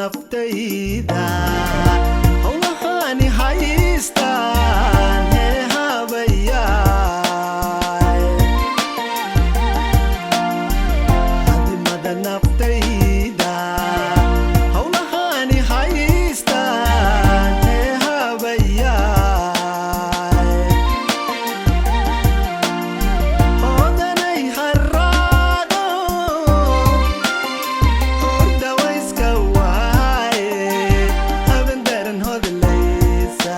naftayda howlahaani haystaan hee habayaay hadimada naftayda howlahaani haystaan hee habayaay odanay haraado hordawayska waaye habandaran hodlaysa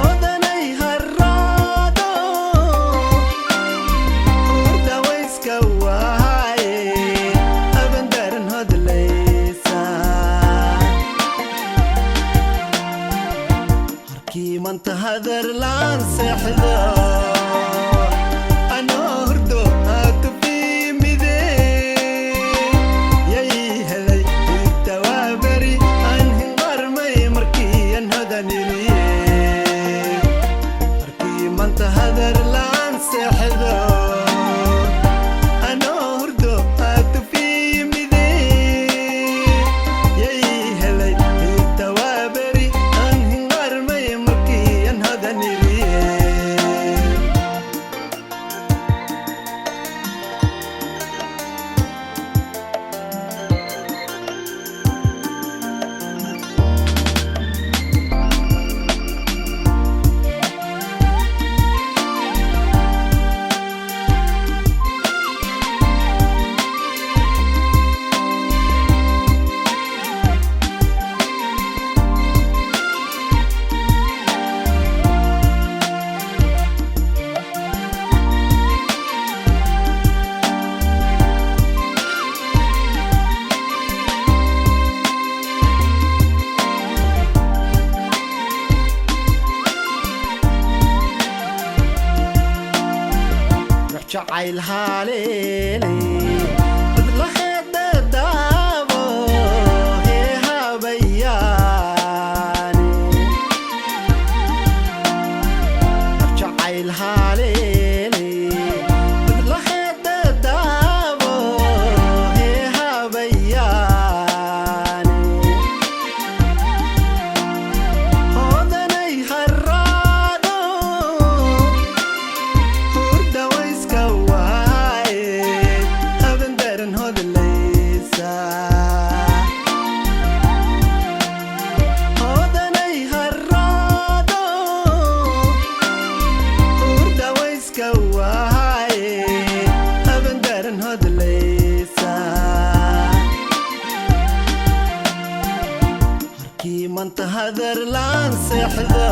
odanay haraado hordawayska waaye habandaran hodlaysa harkii manta hadar laan seexdo anoo hurdo haatu fiimide yay helay inta waa beri aan hinqarmay markiian hodaniliye harkii manta hadar laan seexdo anoo hurdo haatu fiimide yay helay inta waa beri aan hinqarmay markiian hodaniliye jacayl haleele dadlaheeda daabo hee habayaane jacayl haleele dadlaheeda daabo hee habayaane odanay haraado hordawayska waaye habandaran hodlaysa odanay haraado hordawayska waaye habandaran hodlaysa harkii manta hadar laan seexdo